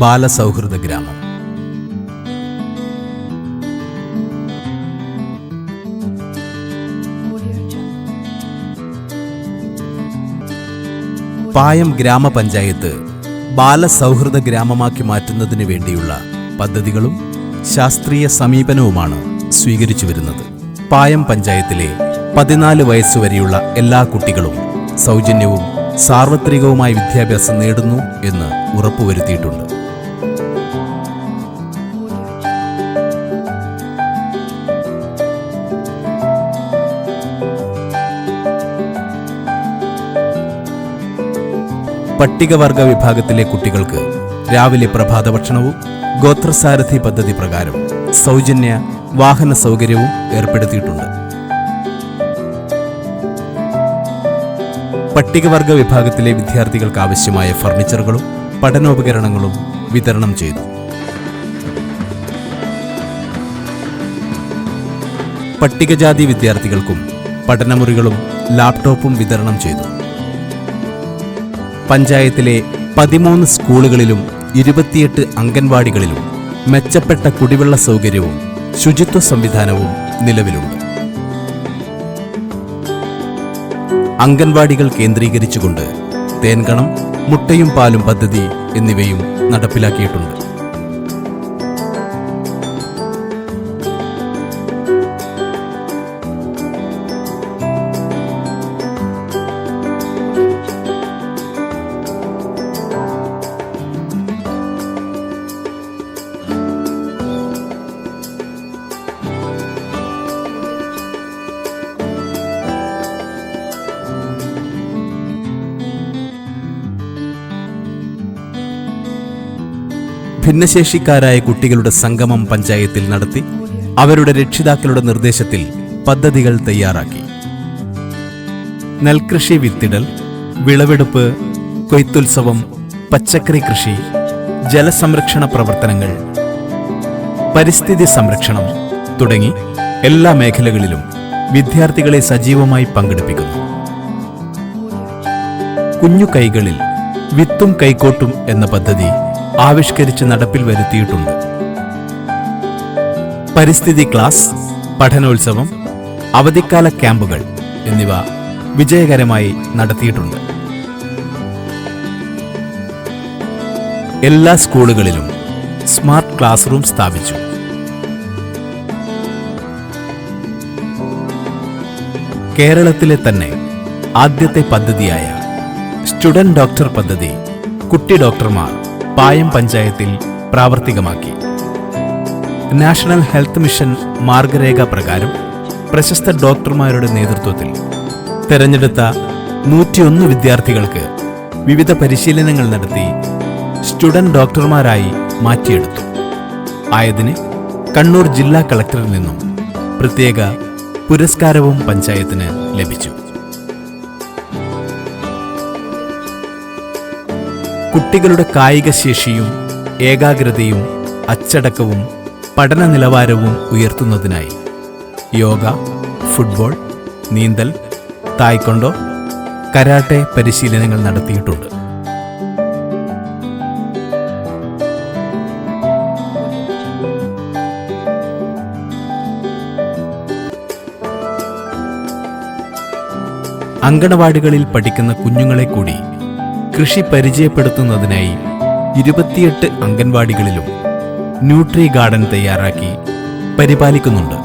ബാലസൗഹൃദ ഗ്രാമം. പായം ഗ്രാമപഞ്ചായത്ത് ബാലസൗഹൃദ ഗ്രാമമാക്കി മാറ്റുന്നതിന് വേണ്ടിയുള്ള പദ്ധതികളും ശാസ്ത്രീയ സമീപനവുമാണ് സ്വീകരിച്ചു വരുന്നത്. പായം പഞ്ചായത്തിലെ 14 വയസ്സുവരെയുള്ള എല്ലാ കുട്ടികളും സൗജന്യവും സാർവത്രികവുമായ വിദ്യാഭ്യാസം നേടുന്നു എന്ന് ഉറപ്പുവരുത്തിയിട്ടുണ്ട്. പട്ടികവർഗ വിഭാഗത്തിലെ കുട്ടികൾക്ക് രാവിലെ പ്രഭാത ഭക്ഷണവും ഗോത്രസാരഥി പദ്ധതി പ്രകാരം സൗജന്യ വാഹന സൗകര്യവും ഏർപ്പെടുത്തിയിട്ടുണ്ട്. പട്ടികവർഗ വിഭാഗത്തിലെ വിദ്യാർത്ഥികൾക്ക് ആവശ്യമായ ഫർണിച്ചറുകളും പഠനോപകരണങ്ങളും വിതരണം ചെയ്തു. പട്ടികജാതി വിദ്യാർത്ഥികൾക്കും പഠനമുറികളും ലാപ്ടോപ്പും വിതരണം ചെയ്തു. പഞ്ചായത്തിലെ 13 സ്കൂളുകളിലും 28 അംഗൻവാടികളിലും മെച്ചപ്പെട്ട കുടിവെള്ള സൗകര്യവും ശുചിത്വ സംവിധാനവും നിലവിലുണ്ട്. അംഗൻവാടികൾ കേന്ദ്രീകരിച്ചുകൊണ്ട് തേൻകണം, മുട്ടയും പാലും പദ്ധതി എന്നിവയും നടപ്പിലാക്കിയിട്ടുണ്ട്. ഭിന്നശേഷിക്കാരായ കുട്ടികളുടെ സംഗമം പഞ്ചായത്തിൽ നടത്തി അവരുടെ രക്ഷിതാക്കളുടെ നിർദ്ദേശത്തിൽ പദ്ധതികൾ തയ്യാറാക്കി. നെൽകൃഷി വിത്തിടൽ, വിളവെടുപ്പ്, കൊയ്ത്തുത്സവം, പച്ചക്കറി കൃഷി, ജലസംരക്ഷണ പ്രവർത്തനങ്ങൾ, പരിസ്ഥിതി സംരക്ഷണം തുടങ്ങി എല്ലാ മേഖലകളിലും വിദ്യാർത്ഥികളെ സജീവമായി പങ്കെടുപ്പിക്കുന്നു. കുഞ്ഞു കൈകളിൽ വിത്തും കൈക്കോട്ടും എന്ന പദ്ധതി ആവിഷ്കരിച്ച് നടപ്പിൽ വരുത്തിയിട്ടുണ്ട്. പരിസ്ഥിതി ക്ലാസ്, പഠനോത്സവം, അവധിക്കാല ക്യാമ്പുകൾ എന്നിവ വിജയകരമായി നടത്തിയിട്ടുണ്ട്. എല്ലാ സ്കൂളുകളിലും സ്മാർട്ട് ക്ലാസ് റൂം സ്ഥാപിച്ചു. കേരളത്തിലെ തന്നെ ആദ്യത്തെ പദ്ധതിയായ സ്റ്റുഡന്റ് ഡോക്ടർ പദ്ധതി കുട്ടി ഡോക്ടർമാർ പായം പഞ്ചായത്തിൽ പ്രാവർത്തികമാക്കി. നാഷണൽ ഹെൽത്ത് മിഷൻ മാർഗരേഖ പ്രകാരം പ്രശസ്ത ഡോക്ടർമാരുടെ നേതൃത്വത്തിൽ തെരഞ്ഞെടുത്ത 101 വിദ്യാർത്ഥികൾക്ക് വിവിധ പരിശീലനങ്ങൾ നടത്തി സ്റ്റുഡന്റ് ഡോക്ടർമാരായി മാറ്റിയെടുത്തു. ആയതിന് കണ്ണൂർ ജില്ലാ കളക്ടറിൽ നിന്നും പ്രത്യേക പുരസ്കാരവും പഞ്ചായത്തിന് ലഭിച്ചു. കുട്ടികളുടെ കായികശേഷിയും ഏകാഗ്രതയും അച്ചടക്കവും പഠന നിലവാരവും ഉയർത്തുന്നതിനായി യോഗ, ഫുട്ബോൾ, നീന്തൽ, തായ്ക്കൊണ്ടോ, കരാട്ടെ പരിശീലനങ്ങൾ നടത്തിയിട്ടുണ്ട്. അങ്കണവാടികളിൽ പഠിക്കുന്ന കുഞ്ഞുങ്ങളെ കൂടി കൃഷി പരിചയപ്പെടുത്തുന്നതിനായി 28 അംഗൻവാടികളിലും ന്യൂട്രി ഗാർഡൻ തയ്യാറാക്കി പരിപാലിക്കുന്നുണ്ട്.